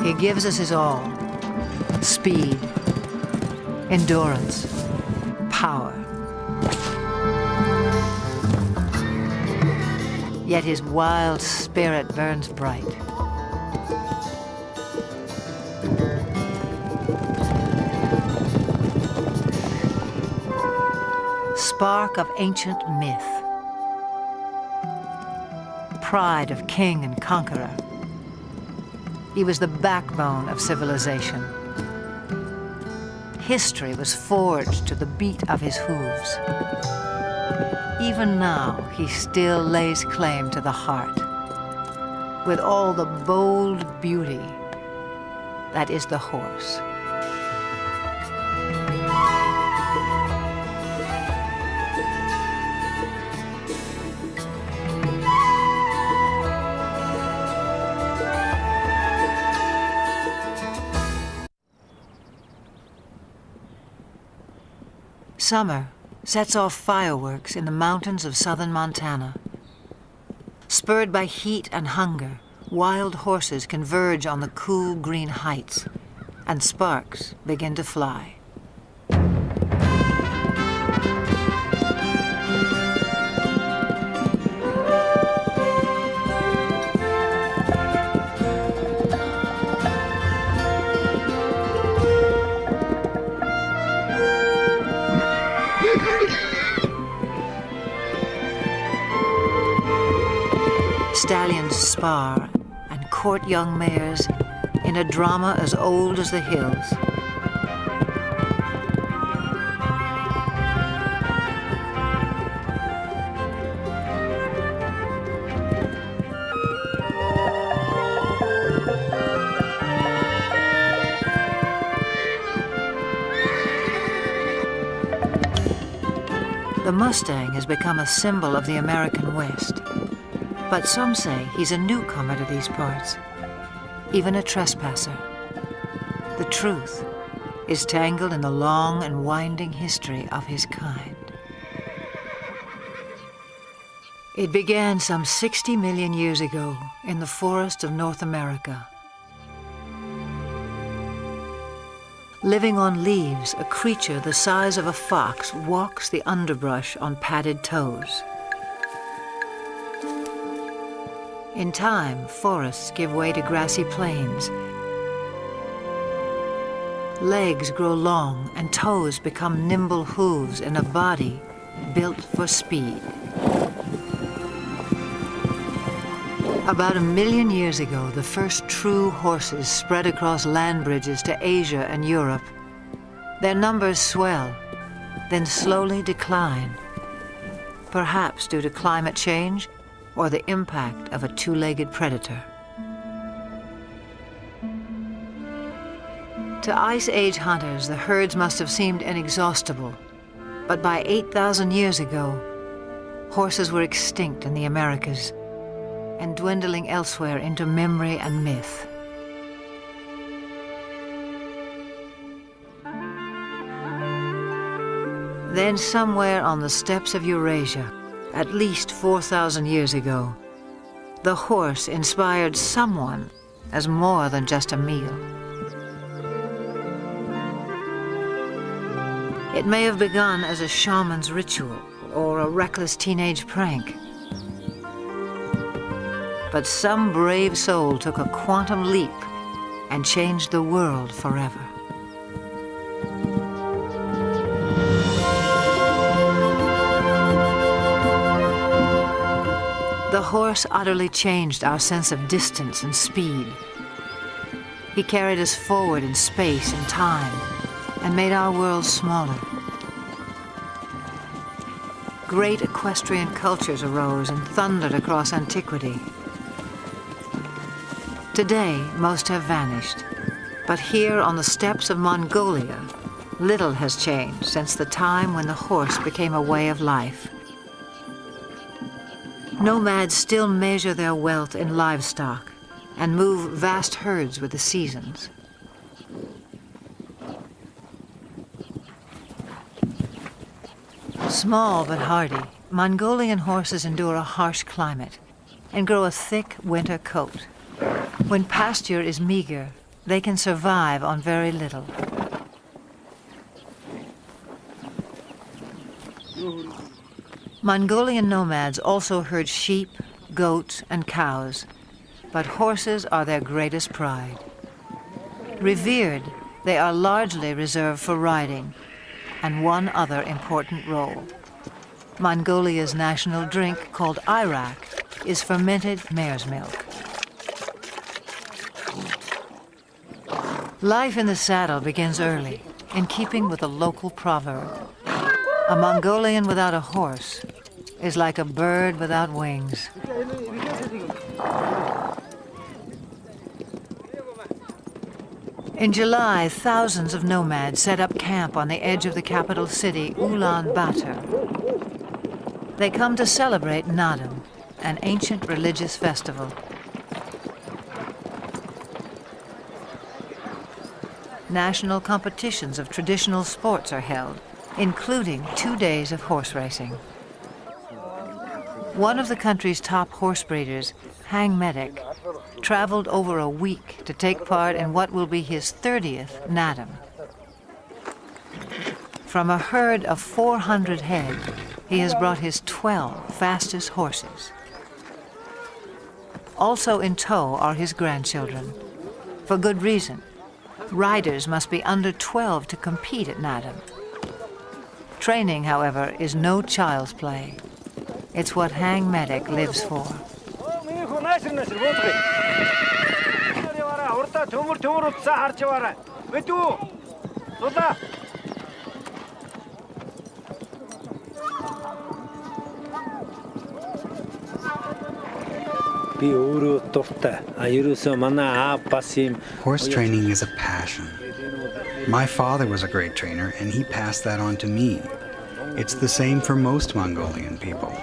He gives us his all: speed, endurance, power. Yet his wild spirit burns bright. Spark of ancient myth, pride of king and conqueror. He was the backbone of civilization. History was forged to the beat of his hooves. Even now, he still lays claim to the heart, with all the bold beauty that is the horse. Summer sets off fireworks in the mountains of southern Montana. Spurred by heat and hunger, wild horses converge on the cool green heights, and sparks begin to fly. Stallions spar and court young mares in a drama as old as the hills. The Mustang has become a symbol of the American West. But some say he's a newcomer to these parts, even a trespasser. The truth is tangled in the long and winding history of his kind. It began some 60 million years ago in the forests of North America. Living on leaves, a creature the size of a fox walks the underbrush on padded toes. In time, forests give way to grassy plains. Legs grow long and toes become nimble hooves in a body built for speed. About 1 million years ago, the first true horses spread across land bridges to Asia and Europe. Their numbers swell, then slowly decline, perhaps due to climate change or the impact of a two-legged predator. To Ice Age hunters, the herds must have seemed inexhaustible, but by 8,000 years ago, horses were extinct in the Americas and dwindling elsewhere into memory and myth. Then somewhere on the steppes of Eurasia, at least 4,000 years ago, the horse inspired someone as more than just a meal. It may have begun as a shaman's ritual or a reckless teenage prank. But some brave soul took a quantum leap and changed the world forever. The horse utterly changed our sense of distance and speed. He carried us forward in space and time and made our world smaller. Great equestrian cultures arose and thundered across antiquity. Today, most have vanished, but here on the steppes of Mongolia, little has changed since the time when the horse became a way of life. Nomads still measure their wealth in livestock and move vast herds with the seasons. Small but hardy, Mongolian horses endure a harsh climate and grow a thick winter coat. When pasture is meager, they can survive on very little. Mongolian nomads also herd sheep, goats, and cows, but horses are their greatest pride. Revered, they are largely reserved for riding, and one other important role. Mongolia's national drink, called Irak, is fermented mare's milk. Life in the saddle begins early, in keeping with a local proverb. A Mongolian without a horse is like a bird without wings. In July, thousands of nomads set up camp on the edge of the capital city, Ulaanbaatar. They come to celebrate Naadam, an ancient religious festival. National competitions of traditional sports are held, including 2 days of horse racing. One of the country's top horse breeders, Hang Medic, traveled over a week to take part in what will be his 30th Naadam. From a herd of 400 head, he has brought his 12 fastest horses. Also in tow are his grandchildren. For good reason. Riders must be under 12 to compete at Naadam. Training, however, is no child's play. It's what Hang Medic lives for. Horse training is a passion. My father was a great trainer, and he passed that on to me. It's the same for most Mongolian people.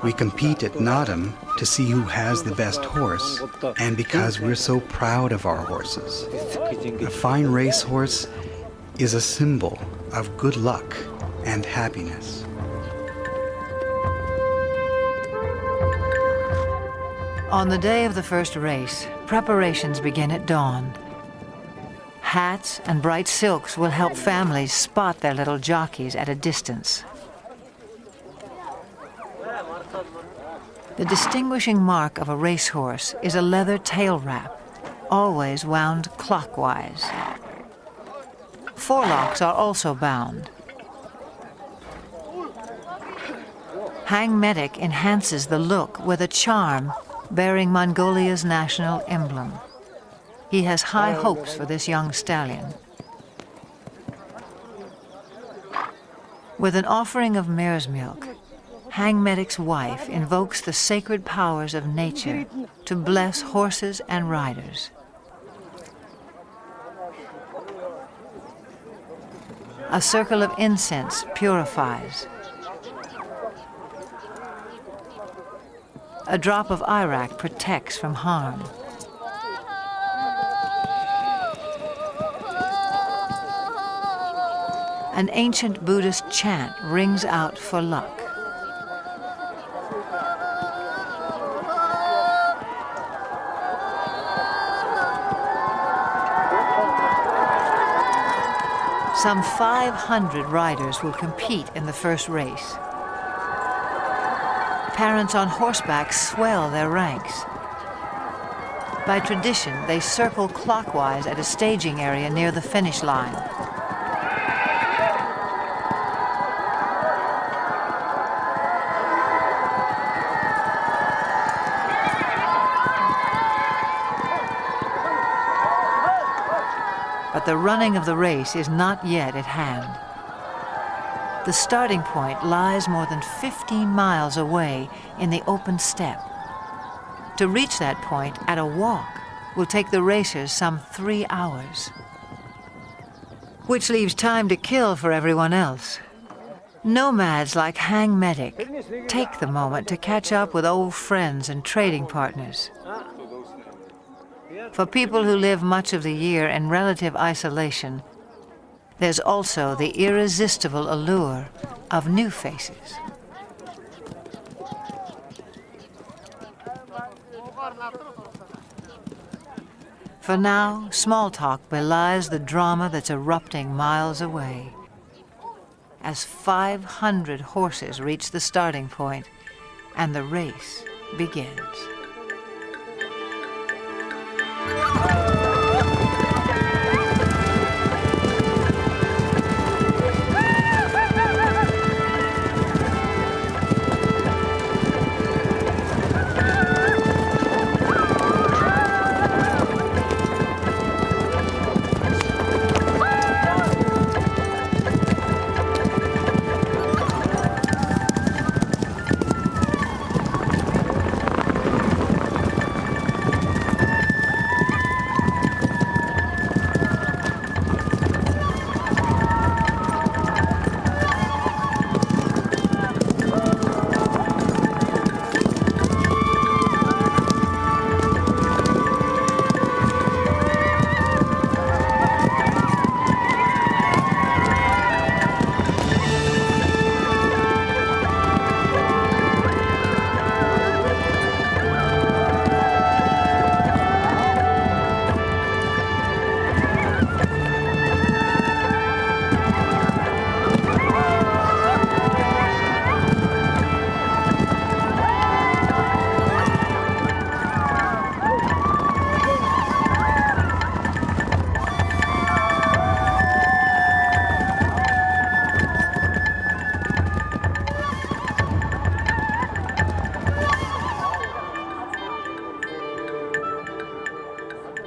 We compete at Naadam to see who has the best horse, and because we're so proud of our horses. A fine racehorse is a symbol of good luck and happiness. On the day of the first race, preparations begin at dawn. Hats and bright silks will help families spot their little jockeys at a distance. The distinguishing mark of a racehorse is a leather tail wrap, always wound clockwise. Forelocks are also bound. Hang Medic enhances the look with a charm bearing Mongolia's national emblem. He has high hopes for this young stallion. With an offering of mare's milk, Hang Medic's wife invokes the sacred powers of nature to bless horses and riders. A circle of incense purifies. A drop of Irak protects from harm. An ancient Buddhist chant rings out for luck. Some 500 riders will compete in the first race. Parents on horseback swell their ranks. By tradition, they circle clockwise at a staging area near the finish line. But the running of the race is not yet at hand. The starting point lies more than 15 miles away in the open steppe. To reach that point at a walk will take the racers some 3 hours, which leaves time to kill for everyone else. Nomads like Hang Medic take the moment to catch up with old friends and trading partners. For people who live much of the year in relative isolation, there's also the irresistible allure of new faces. For now, small talk belies the drama that's erupting miles away. As 500 horses reach the starting point, and the race begins.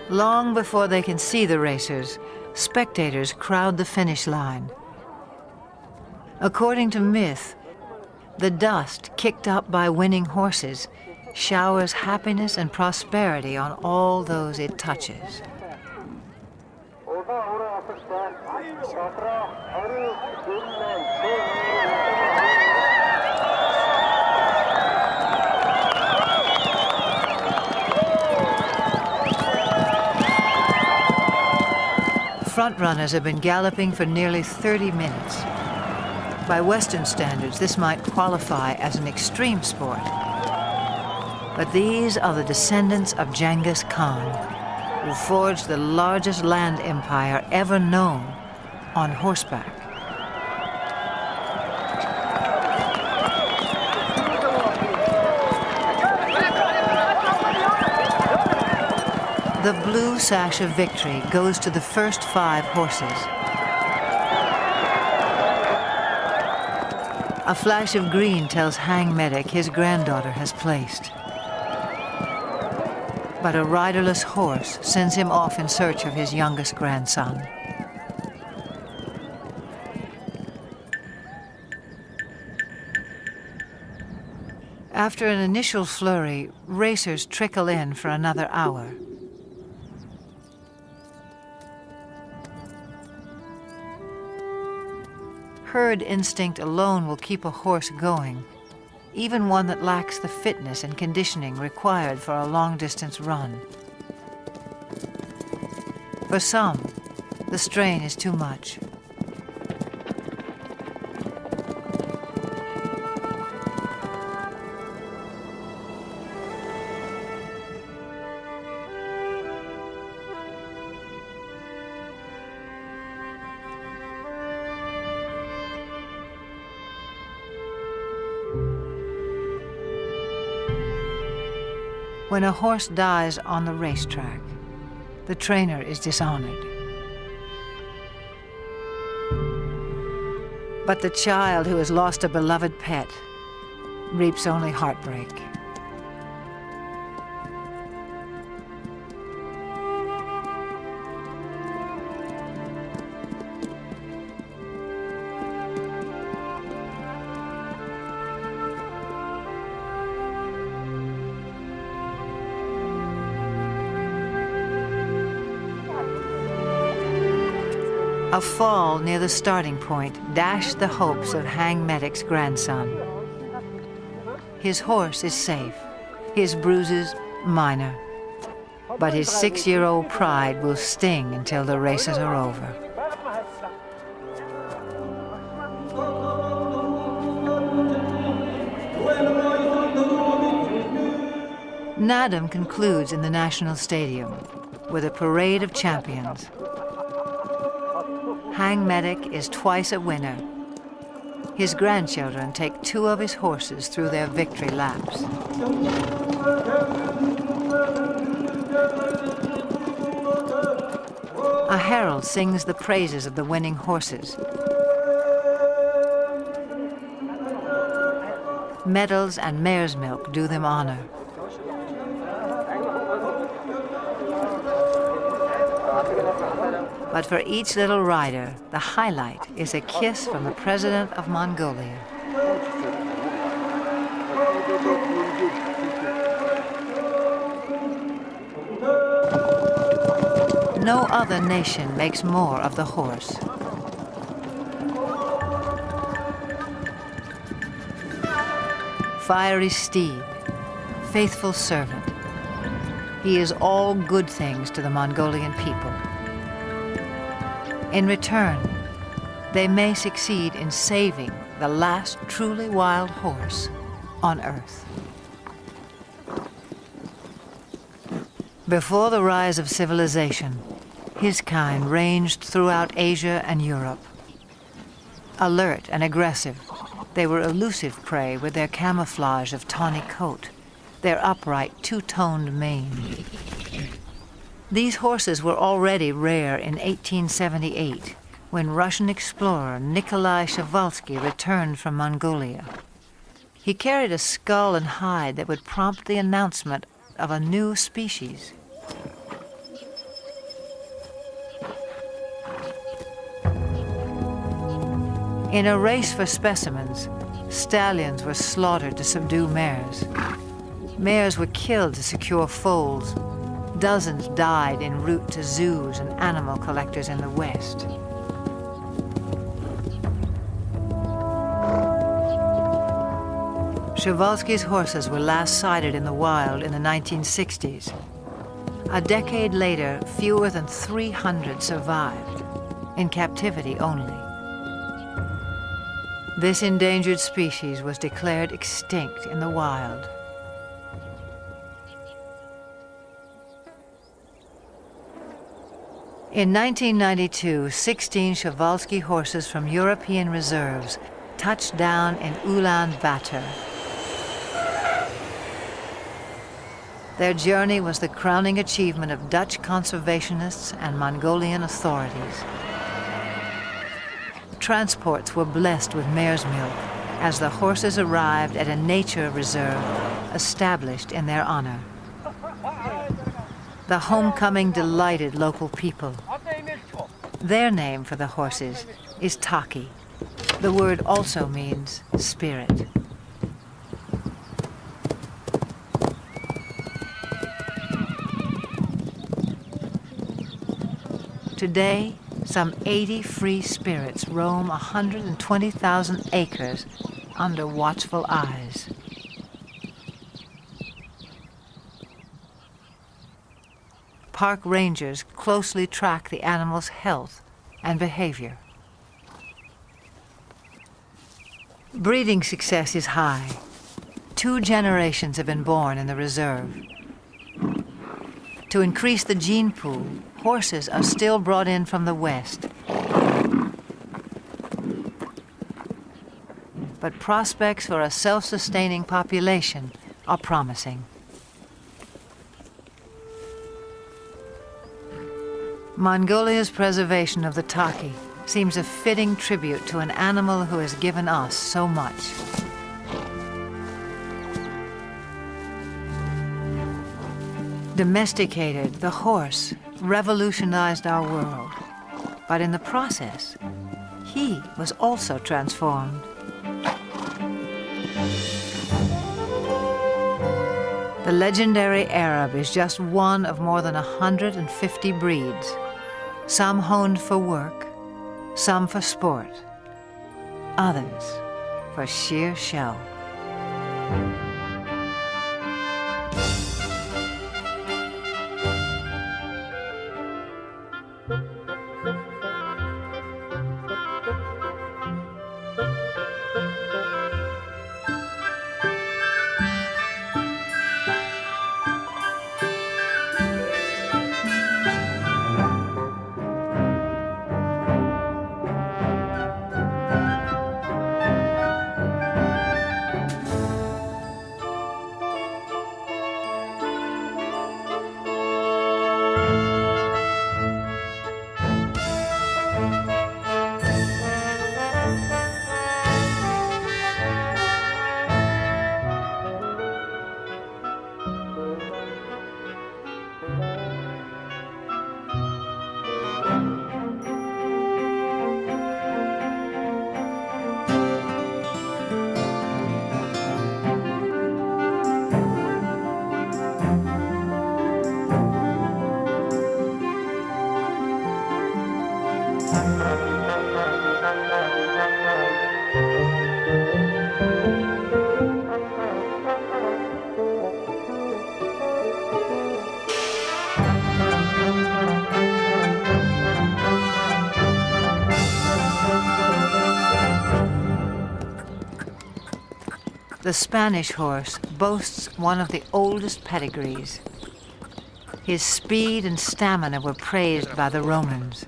Long before they can see the racers, spectators crowd the finish line. According to myth, the dust kicked up by winning horses showers happiness and prosperity on all those it touches. Frontrunners have been galloping for nearly 30 minutes. By Western standards, this might qualify as an extreme sport. But these are the descendants of Genghis Khan, who forged the largest land empire ever known on horseback. The blue sash of victory goes to the first 5 horses. A flash of green tells Hang Medic his granddaughter has placed. But a riderless horse sends him off in search of his youngest grandson. After an initial flurry, racers trickle in for another hour. Herd instinct alone will keep a horse going, even one that lacks the fitness and conditioning required for a long-distance run. For some, the strain is too much. When a horse dies on the racetrack, the trainer is dishonored. But the child who has lost a beloved pet reaps only heartbreak. A fall near the starting point dashed the hopes of Hang Medic's grandson. His horse is safe, his bruises minor, but his 6-year-old pride will sting until the races are over. Nadam concludes in the National Stadium. with a parade of champions. Hang Medic is twice a winner. His grandchildren take 2 of his horses through their victory laps. A herald sings the praises of the winning horses. Medals and mare's milk do them honor. But for each little rider, the highlight is a kiss from the president of Mongolia. No other nation makes more of the horse. Fiery steed, faithful servant. He is all good things to the Mongolian people. In return, they may succeed in saving the last truly wild horse on Earth. Before the rise of civilization, his kind ranged throughout Asia and Europe. Alert and aggressive, they were elusive prey with their camouflage of tawny coat, their upright two-toned mane. These horses were already rare in 1878, when Russian explorer Nikolai Przewalski returned from Mongolia. He carried a skull and hide that would prompt the announcement of a new species. In a race for specimens, stallions were slaughtered to subdue mares. Mares were killed to secure foals. Dozens died en route to zoos and animal collectors in the West. Przewalski's horses were last sighted in the wild in the 1960s. A decade later, fewer than 300 survived, in captivity only. This endangered species was declared extinct in the wild. In 1992, 16 Przewalski horses from European reserves touched down in Ulaanbaatar. Their journey was the crowning achievement of Dutch conservationists and Mongolian authorities. Transports were blessed with mare's milk as the horses arrived at a nature reserve established in their honor. The homecoming delighted local people. Their name for the horses is Taki. The word also means spirit. Today, some 80 free spirits roam 120,000 acres under watchful eyes. Park rangers closely track the animal's health and behavior. Breeding success is high. 2 generations have been born in the reserve. To increase the gene pool, horses are still brought in from the West. But prospects for a self-sustaining population are promising. Mongolia's preservation of the Taki seems a fitting tribute to an animal who has given us so much. Domesticated, the horse revolutionized our world, but in the process, he was also transformed. The legendary Arab is just one of more than 150 breeds, some honed for work, some for sport, others for sheer show. The Spanish horse boasts one of the oldest pedigrees. His speed and stamina were praised by the Romans.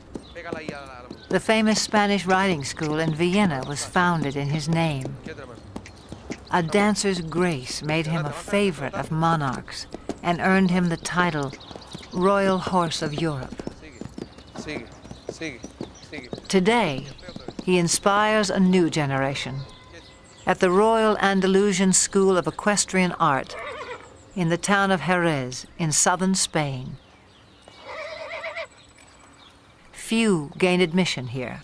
The famous Spanish riding school in Vienna was founded in his name. A dancer's grace made him a favorite of monarchs and earned him the title Royal Horse of Europe. Today, he inspires a new generation. At the Royal Andalusian School of Equestrian Art in the town of Jerez in southern Spain. Few gain admission here.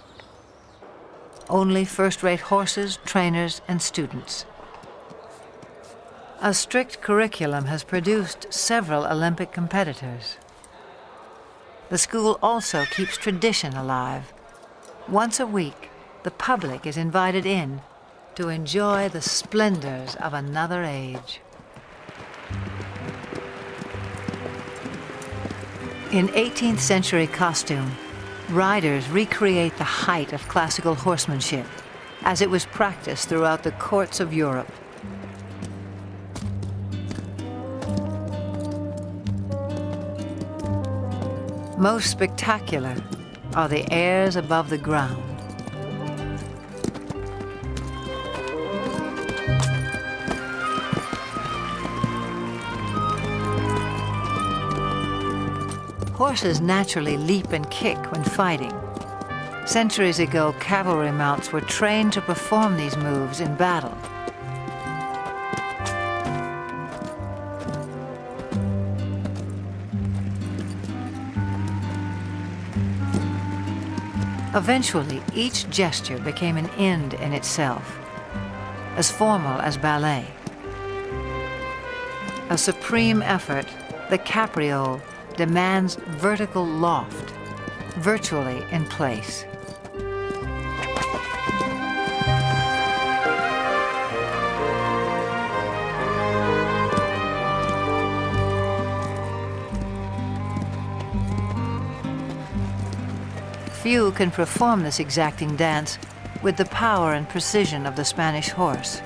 Only first-rate horses, trainers, and students. A strict curriculum has produced several Olympic competitors. The school also keeps tradition alive. Once a week, the public is invited in to enjoy the splendors of another age. In 18th century costume, riders recreate the height of classical horsemanship as it was practiced throughout the courts of Europe. Most spectacular are the airs above the ground. Horses naturally leap and kick when fighting. Centuries ago, cavalry mounts were trained to perform these moves in battle. Eventually, each gesture became an end in itself, as formal as ballet. A supreme effort, the capriole demands vertical loft, virtually in place. Few can perform this exacting dance with the power and precision of the Spanish horse.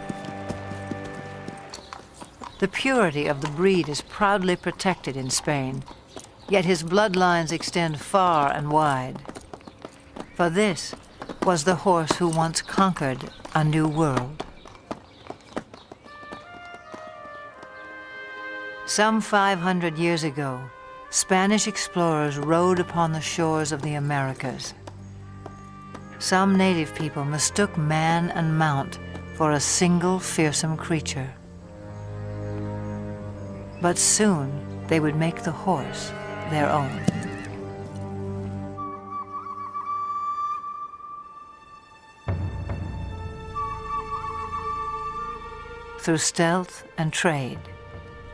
The purity of the breed is proudly protected in Spain, yet his bloodlines extend far and wide. For this was the horse who once conquered a new world. Some 500 years ago, Spanish explorers rode upon the shores of the Americas. Some native people mistook man and mount for a single fearsome creature. But soon they would make the horse their own. Through stealth and trade,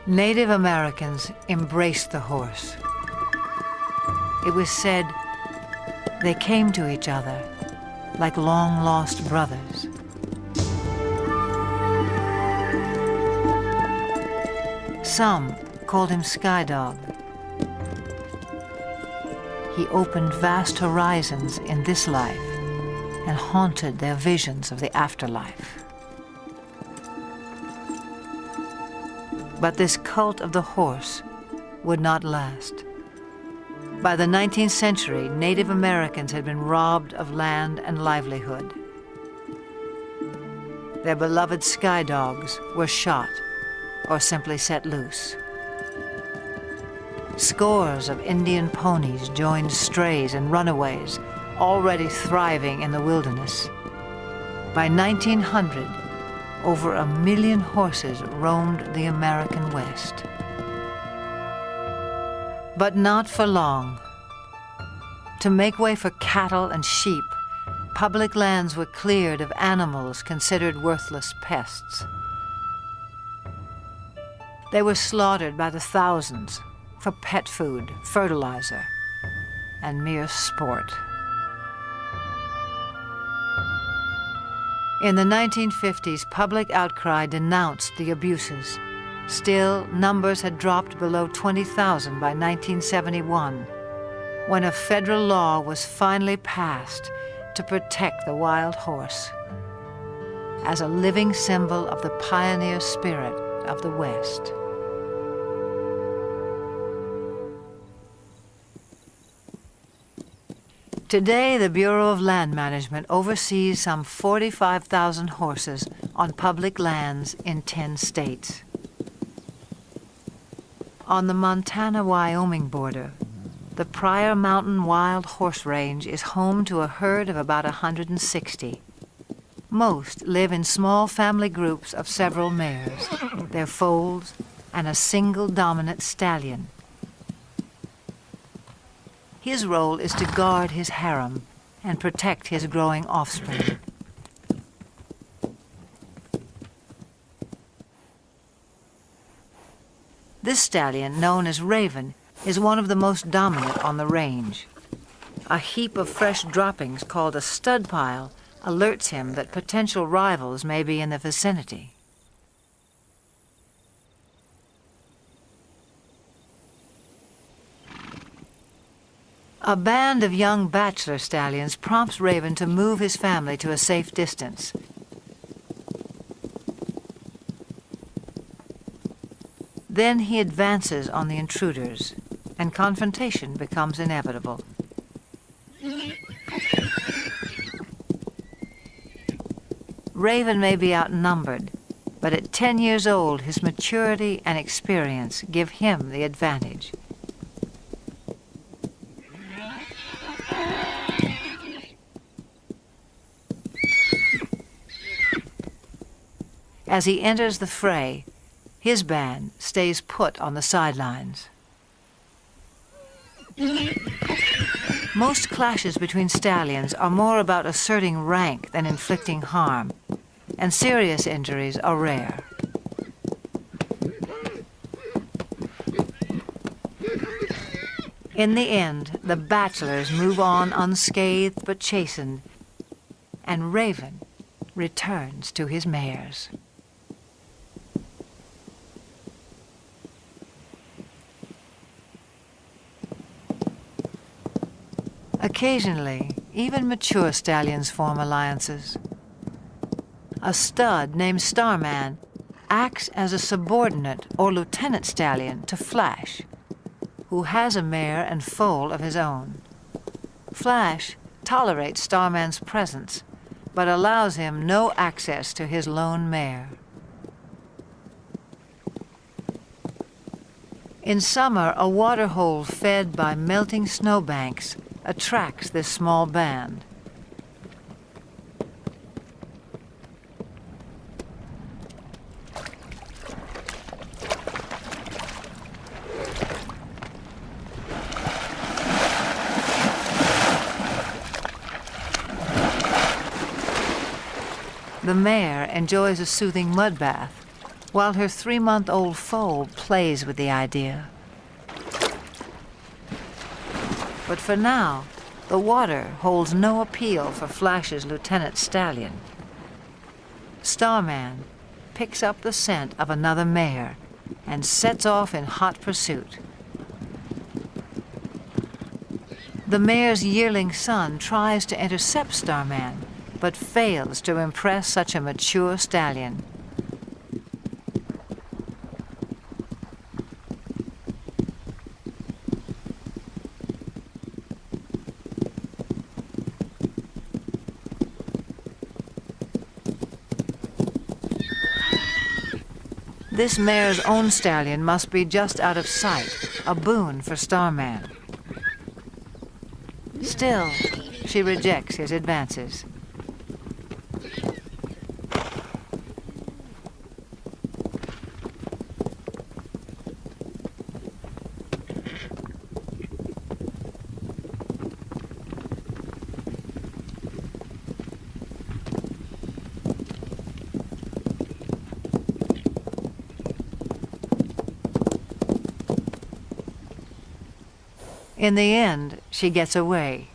Native Americans embraced the horse. It was said they came to each other like long-lost brothers. Some called him Sky Dog. He opened vast horizons in this life and haunted their visions of the afterlife. But this cult of the horse would not last. By the 19th century, Native Americans had been robbed of land and livelihood. Their beloved sky dogs were shot or simply set loose. Scores of Indian ponies joined strays and runaways, already thriving in the wilderness. By 1900, over 1 million horses roamed the American West. But not for long. To make way for cattle and sheep, public lands were cleared of animals considered worthless pests. They were slaughtered by the thousands for pet food, fertilizer, and mere sport. In the 1950s, public outcry denounced the abuses. Still, numbers had dropped below 20,000 by 1971, when a federal law was finally passed to protect the wild horse. as a living symbol of the pioneer spirit of the West. Today, the Bureau of Land Management oversees some 45,000 horses on public lands in 10 states. On the Montana-Wyoming border, the Pryor Mountain Wild Horse Range is home to a herd of about 160. Most live in small family groups of several mares, their foals, and a single dominant stallion. His role is to guard his harem and protect his growing offspring. This stallion, known as Raven, is one of the most dominant on the range. A heap of fresh droppings called a stud pile alerts him that potential rivals may be in the vicinity. A band of young bachelor stallions prompts Raven to move his family to a safe distance. Then he advances on the intruders, and confrontation becomes inevitable. Raven may be outnumbered, but at 10 years old, his maturity and experience give him the advantage. As he enters the fray, his band stays put on the sidelines. Most clashes between stallions are more about asserting rank than inflicting harm, and serious injuries are rare. In the end, the bachelors move on unscathed but chastened, and Raven returns to his mares. Occasionally, even mature stallions form alliances. A stud named Starman acts as a subordinate or lieutenant stallion to Flash, who has a mare and foal of his own. Flash tolerates Starman's presence, but allows him no access to his lone mare. In summer, a waterhole fed by melting snowbanks attracts this small band. The mare enjoys a soothing mud bath, while her 3-month-old foal plays with the idea. But for now, the water holds no appeal for Flash's lieutenant stallion. Starman picks up the scent of another mare and sets off in hot pursuit. The mare's yearling son tries to intercept Starman, but fails to impress such a mature stallion. This mare's own stallion must be just out of sight, a boon for Starman. Still, she rejects his advances. In the end, she gets away,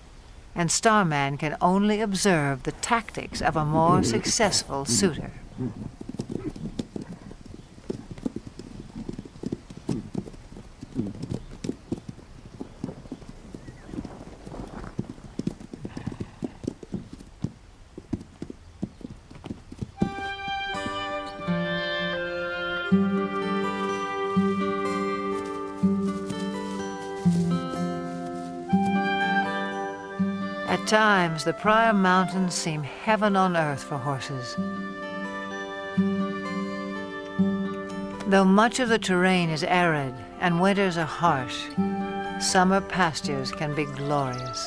and Starman can only observe the tactics of a more successful suitor. times, the Pryor Mountains seem heaven on earth for horses. Though much of the terrain is arid and winters are harsh, summer pastures can be glorious.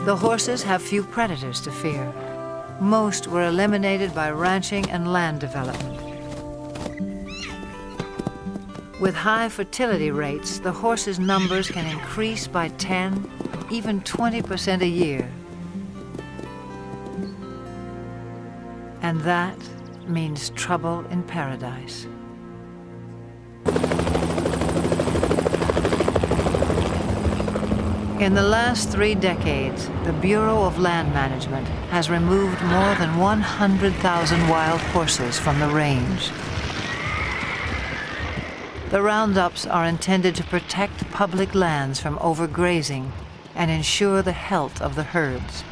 The horses have few predators to fear. Most were eliminated by ranching and land development. With high fertility rates, the horses' numbers can increase by 10, even 20% a year. And that means trouble in paradise. In the last 3 decades, the Bureau of Land Management has removed more than 100,000 wild horses from the range. The roundups are intended to protect public lands from overgrazing and ensure the health of the herds.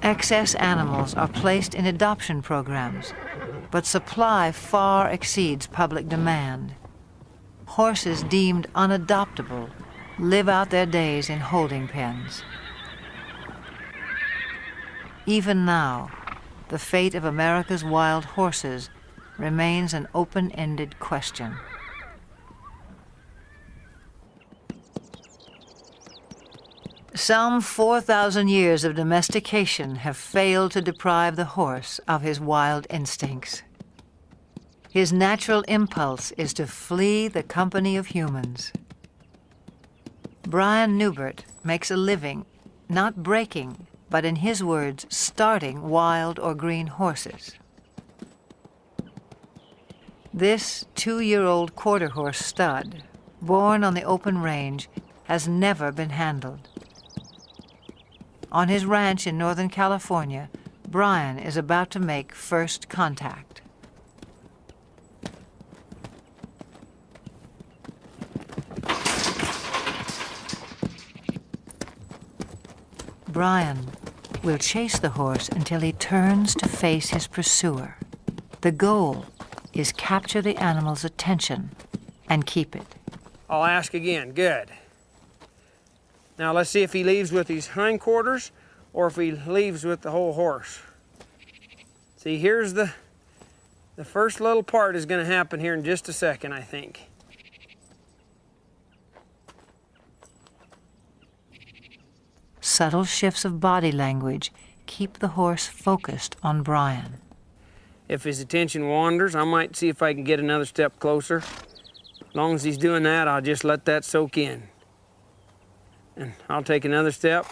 Excess animals are placed in adoption programs, but supply far exceeds public demand. Horses deemed unadoptable live out their days in holding pens. Even now, the fate of America's wild horses remains an open-ended question. Some 4,000 years of domestication have failed to deprive the horse of his wild instincts. His natural impulse is to flee the company of humans. Brian Newbert makes a living not breaking, but in his words, starting wild or green horses. This 2-year-old quarter horse stud, born on the open range, has never been handled. On his ranch in Northern California, Brian is about to make first contact. Brian will chase the horse until he turns to face his pursuer. The goal is capture the animal's attention and keep it. I'll ask again. Good. Now let's see if he leaves with his hindquarters or if he leaves with the whole horse. See, here's the first little part is going to happen here in just a second, I think. Subtle shifts of body language keep the horse focused on Brian. If his attention wanders, I might see if I can get another step closer. As long as he's doing that, I'll just let that soak in. And I'll take another step.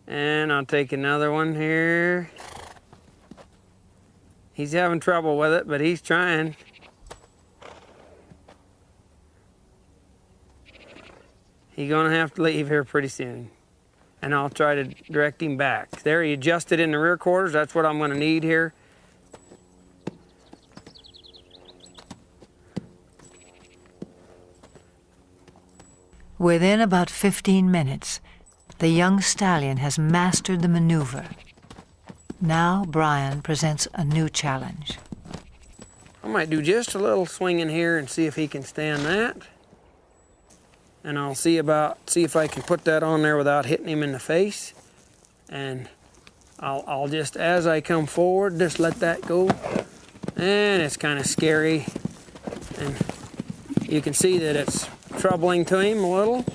And I'll take another one here. He's having trouble with it, but he's trying. He's gonna have to leave here pretty soon. And I'll try to direct him back. There, he adjusted in the rear quarters. That's what I'm gonna need here. Within about 15 minutes, the young stallion has mastered the maneuver. Now Brian presents a new challenge. I might do just a little swinging here and see if he can stand that. And I'll see if I can put that on there without hitting him in the face. And I'll just, as I come forward, just let that go. And it's kind of scary. And you can see that it's troubling to him a little.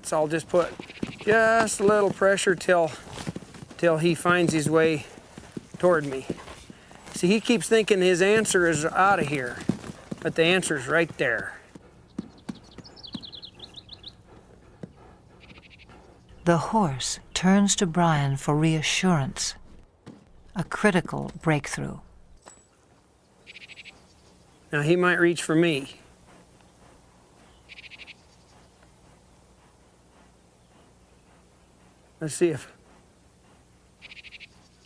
So I'll just put just a little pressure till he finds his way toward me. See, he keeps thinking his answer is out of here, but the answer's right there. The horse turns to Brian for reassurance, a critical breakthrough. Now he might reach for me. Let's see if...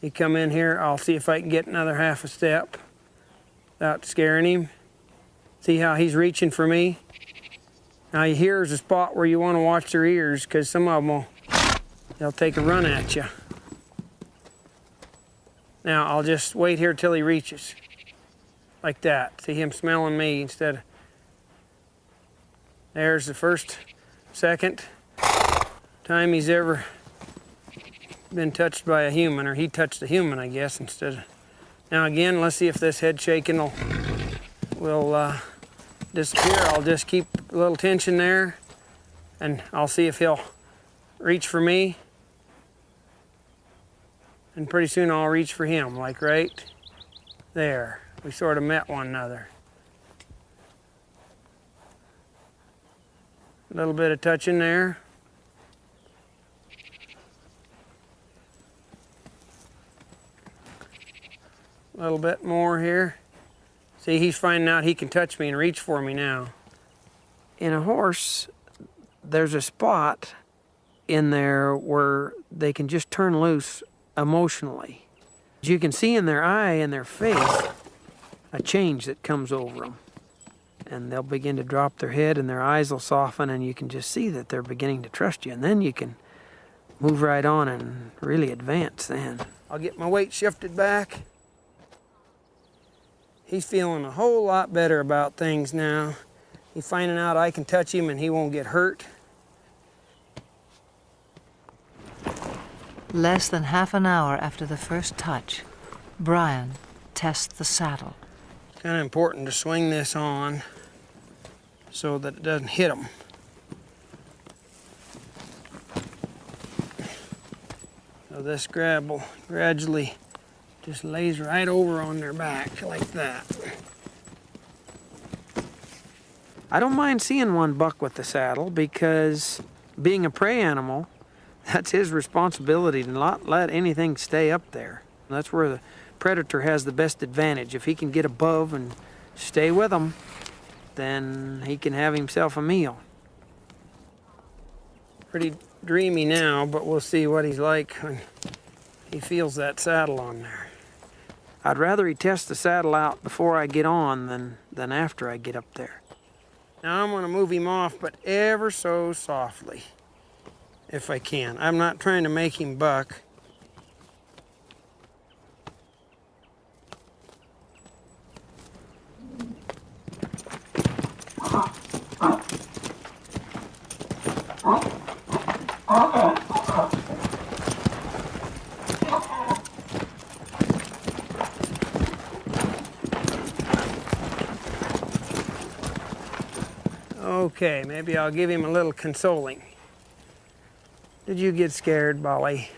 He come in here, I'll see if I can get another half a step without scaring him. See how he's reaching for me? Now here's a spot where you want to watch their ears, because some of them they'll take a run at you. Now I'll just wait here till he reaches. Like that. See him smelling me instead of... There's the first, second time he's ever been touched by a human, or he touched a human, I guess, instead of... Now again, let's see if this head shaking will disappear. I'll just keep a little tension there, and I'll see if he'll reach for me. And pretty soon I'll reach for him, like right there. We sort of met one another. A little bit of touching there. A little bit more here. See, he's finding out he can touch me and reach for me now. In a horse, there's a spot in there where they can just turn loose emotionally. You can see in their eye and their face a change that comes over them. And they'll begin to drop their head and their eyes will soften, and you can just see that they're beginning to trust you. And then you can move right on and really advance then. I'll get my weight shifted back. He's feeling a whole lot better about things now. He's finding out I can touch him and he won't get hurt. Less than half an hour after the first touch, Brian tests the saddle. It's kind of important to swing this on so that it doesn't hit him. So this grab will gradually just lays right over on their back like that. I don't mind seeing one buck with the saddle, because being a prey animal, that's his responsibility to not let anything stay up there. That's where the predator has the best advantage. If he can get above and stay with them, then he can have himself a meal. Pretty dreamy now, but we'll see what he's like when he feels that saddle on there. I'd rather he test the saddle out before I get on than after I get up there. Now I'm gonna move him off, but ever so softly, if I can. I'm not trying to make him buck. Okay, maybe I'll give him a little consoling. Did you get scared, Bolly?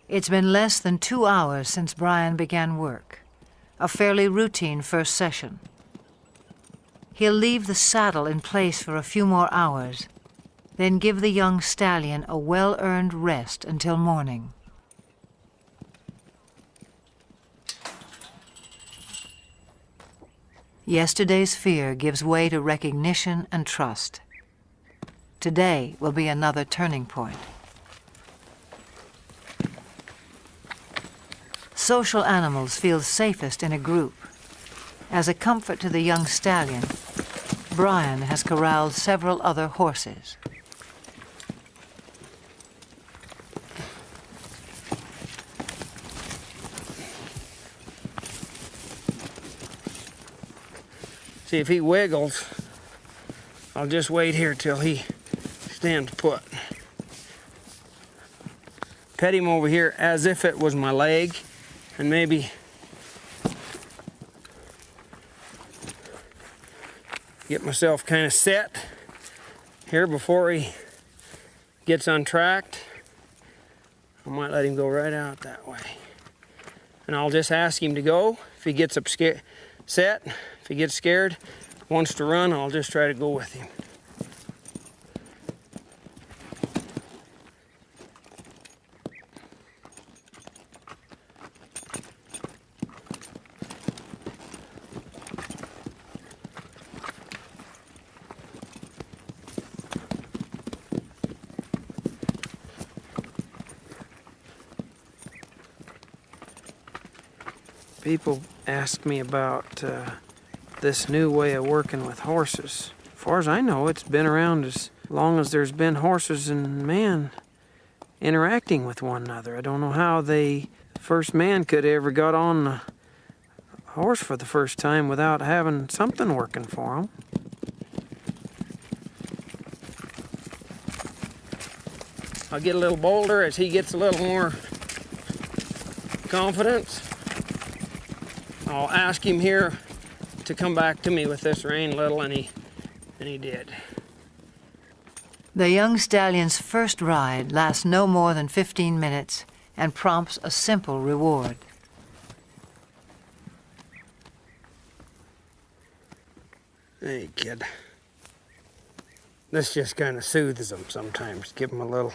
It's been less than 2 hours since Brian began work, a fairly routine first session. He'll leave the saddle in place for a few more hours, then give the young stallion a well-earned rest until morning. Yesterday's fear gives way to recognition and trust. Today will be another turning point. Social animals feel safest in a group. As a comfort to the young stallion, Brian has corralled several other horses. See, if he wiggles, I'll just wait here till he stands put. Pet him over here as if it was my leg, and maybe get myself kind of set here before he gets untracked. I might let him go right out that way. And I'll just ask him to go. If he gets up set, if he gets scared, wants to run, I'll just try to go with him. People ask me about this new way of working with horses. As far as I know, it's been around as long as there's been horses and man interacting with one another. I don't know how the first man could ever got on a horse for the first time without having something working for him. I'll get a little bolder as he gets a little more confidence. I'll ask him here to come back to me with this rein a little, and he did. The young stallion's first ride lasts no more than 15 minutes and prompts a simple reward. Hey, kid. This just kind of soothes them sometimes. Give them a little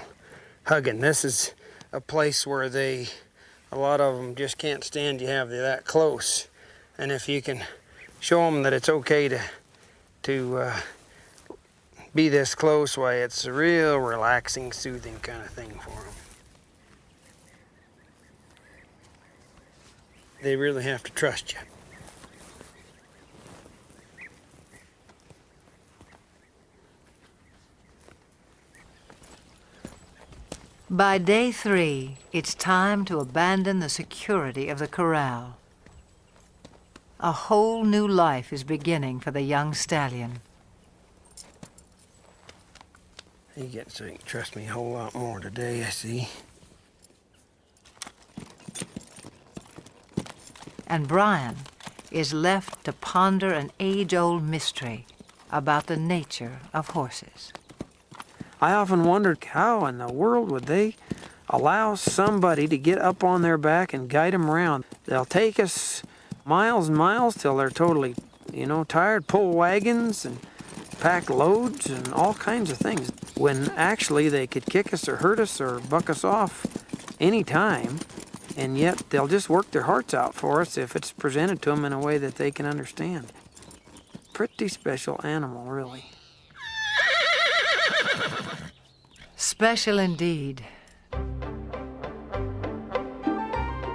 hugging. This is a place where a lot of them just can't stand you have you that close. And if you can show them that it's okay to be this close, why, it's a real relaxing, soothing kind of thing for them. They really have to trust you. By day 3, it's time to abandon the security of the corral. A whole new life is beginning for the young stallion. He gets so he can trust me a whole lot more today, I see. And Brian is left to ponder an age-old mystery about the nature of horses. I often wondered how in the world would they allow somebody to get up on their back and guide them around. They'll take us miles and miles till they're totally, tired, pull wagons and pack loads and all kinds of things, when actually they could kick us or hurt us or buck us off any time, and yet they'll just work their hearts out for us if it's presented to them in a way that they can understand. Pretty special animal, really. Special indeed.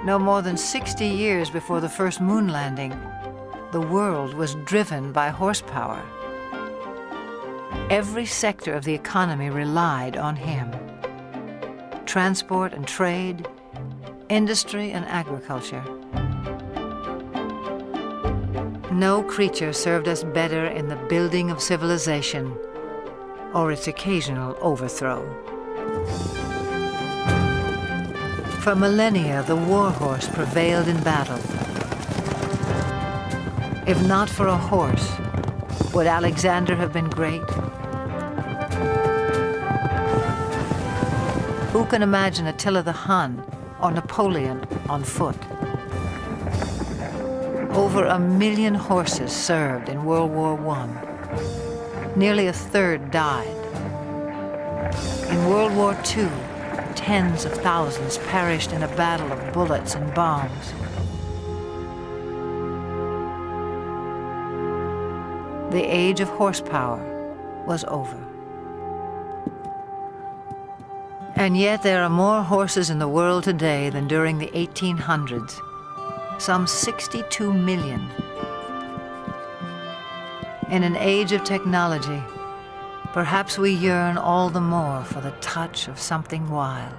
No more than 60 years before the first moon landing, the world was driven by horsepower. Every sector of the economy relied on him. Transport and trade, industry and agriculture. No creature served us better in the building of civilization or its occasional overthrow. For millennia, the war horse prevailed in battle. If not for a horse, would Alexander have been great? Who can imagine Attila the Hun or Napoleon on foot? Over 1 million horses served in World War I. Nearly a third died. In World War II, tens of thousands perished in a battle of bullets and bombs. The age of horsepower was over. And yet there are more horses in the world today than during the 1800s, some 62 million. In an age of technology, perhaps we yearn all the more for the touch of something wild.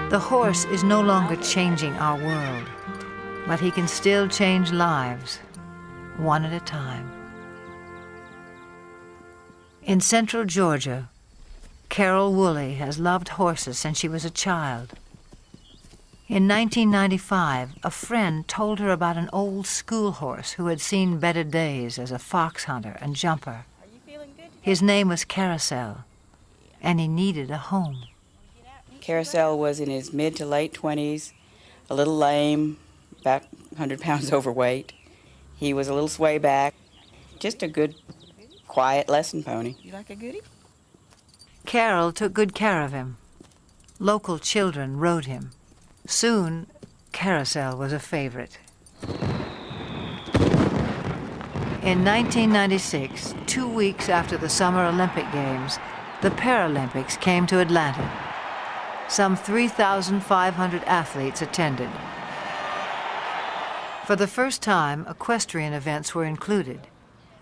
The horse is no longer changing our world, but he can still change lives, one at a time. In central Georgia, Carol Woolley has loved horses since she was a child. In 1995, a friend told her about an old school horse who had seen better days as a fox hunter and jumper. His name was Carousel, and he needed a home. Carousel was in his mid to late 20s, a little lame, about 100 pounds overweight. He was a little sway back, just a good, quiet lesson pony. You like a goodie? Carol took good care of him. Local children rode him. Soon, Carousel was a favorite. In 1996, 2 weeks after the Summer Olympic Games, the Paralympics came to Atlanta. Some 3,500 athletes attended. For the first time, equestrian events were included.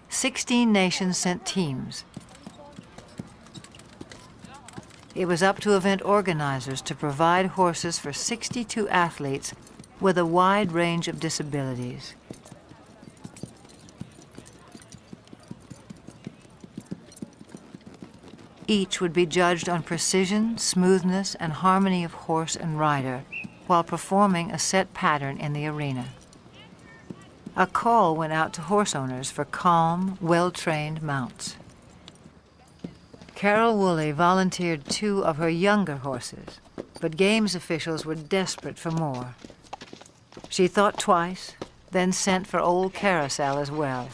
16 nations sent teams. It was up to event organizers to provide horses for 62 athletes with a wide range of disabilities. Each would be judged on precision, smoothness, and harmony of horse and rider while performing a set pattern in the arena. A call went out to horse owners for calm, well-trained mounts. Carol Woolley volunteered 2 of her younger horses, but games officials were desperate for more. She thought twice, then sent for old Carousel as well.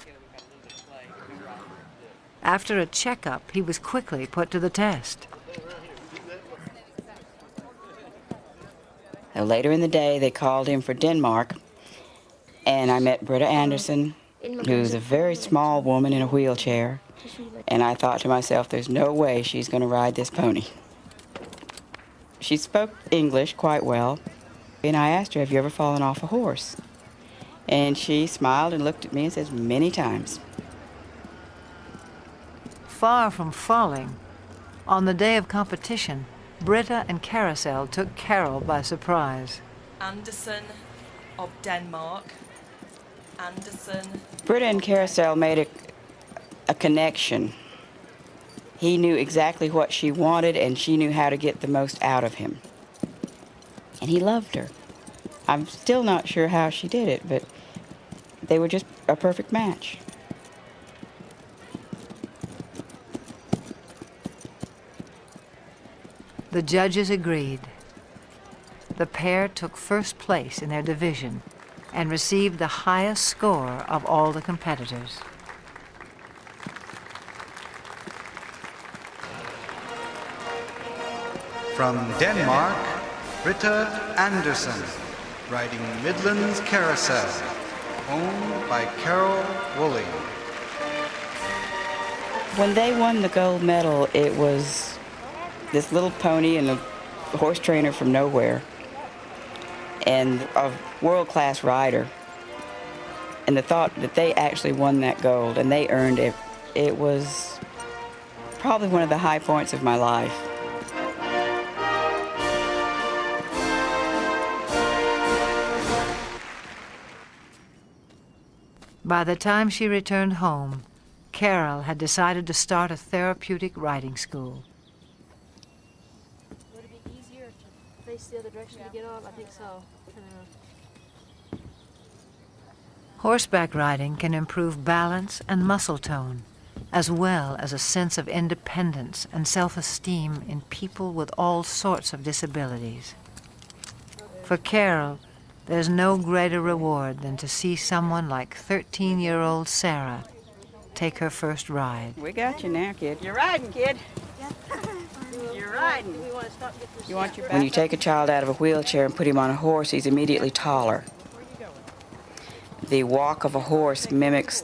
After a checkup, he was quickly put to the test. Later in the day, they called him for Denmark, and I met Britta Anderson, who's a very small woman in a wheelchair, and I thought to myself, there's no way she's going to ride this pony. She spoke English quite well, and I asked her, have you ever fallen off a horse? And she smiled and looked at me and says, many times. Far from falling, on the day of competition, Britta and Carousel took Carol by surprise. Anderson of Denmark. Anderson. Britta and Carousel made a connection. He knew exactly what she wanted, and she knew how to get the most out of him. And he loved her. I'm still not sure how she did it, but they were just a perfect match. The judges agreed. The pair took first place in their division and received the highest score of all the competitors. From Denmark, Britta Anderson, riding Midland's Carousel, owned by Carol Woolley. When they won the gold medal, it was this little pony and a horse trainer from nowhere, and a world-class rider. And the thought that they actually won that gold and they earned it, it was probably one of the high points of my life. By the time she returned home, Carol had decided to start a therapeutic riding school. Would it be easier to face the other direction to get off? I think so. Horseback riding can improve balance and muscle tone, as well as a sense of independence and self-esteem in people with all sorts of disabilities. For Carol, there's no greater reward than to see someone like 13-year-old Sarah take her first ride. We got you now, kid. You're riding, kid. You're riding. You want your back? When you take a child out of a wheelchair and put him on a horse, he's immediately taller. The walk of a horse mimics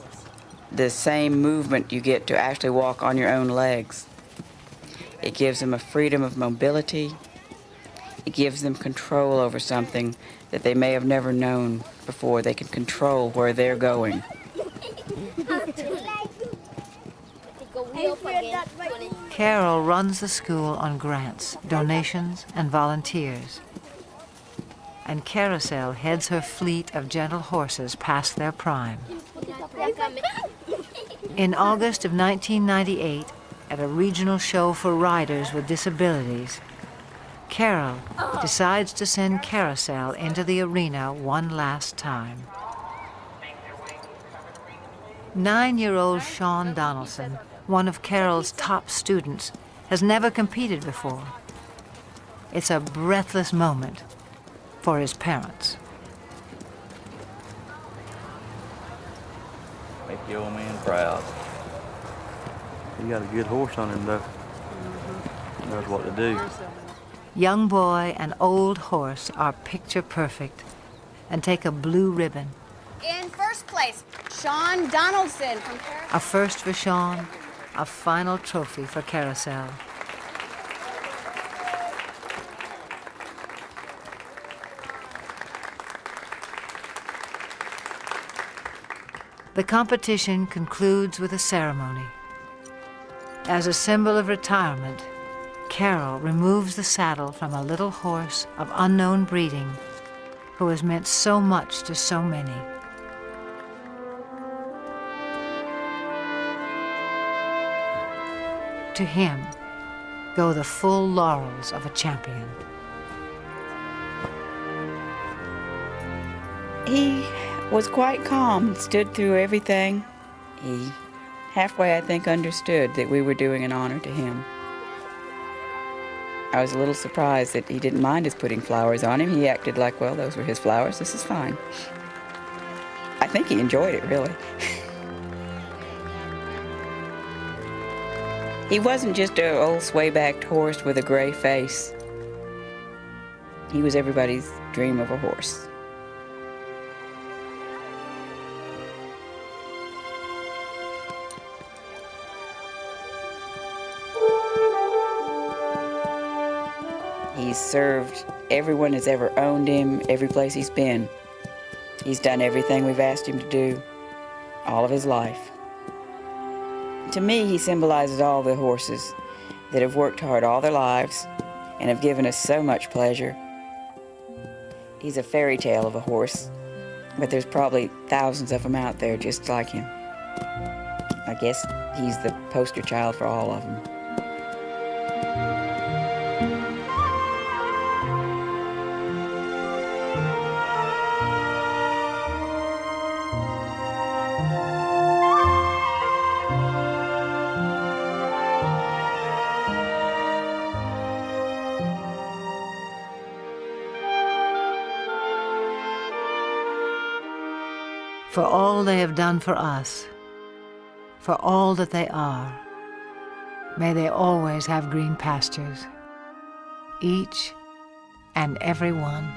the same movement you get to actually walk on your own legs. It gives them a freedom of mobility. It gives them control over something that they may have never known before. They can control where they're going. Carol runs the school on grants, donations, and volunteers. And Carousel heads her fleet of gentle horses past their prime. In August of 1998, at a regional show for riders with disabilities, Carol decides to send Carousel into the arena one last time. 9-year-old Sean Donaldson, one of Carol's top students, has never competed before. It's a breathless moment for his parents. Make your old man proud. You got a good horse on him, though. Knows what to do. Young boy and old horse are picture perfect and take a blue ribbon. In first first place, Sean Donaldson from Carousel. A first for Sean, a final trophy for Carousel. The competition concludes with a ceremony. As a symbol of retirement, Carol removes the saddle from a little horse of unknown breeding who has meant so much to so many. To him go the full laurels of a champion. He was quite calm and stood through everything. He halfway, I think, understood that we were doing an honor to him. I was a little surprised that he didn't mind us putting flowers on him. He acted like, well, those were his flowers, this is fine. I think he enjoyed it, really. He wasn't just an old sway-backed horse with a gray face. He was everybody's dream of a horse. He's served everyone that's ever owned him, every place he's been. He's done everything we've asked him to do, all of his life. To me, he symbolizes all the horses that have worked hard all their lives and have given us so much pleasure. He's a fairy tale of a horse, but there's probably thousands of them out there just like him. I guess he's the poster child for all of them. For all they have done for us, for all that they are, may they always have green pastures, each and every one.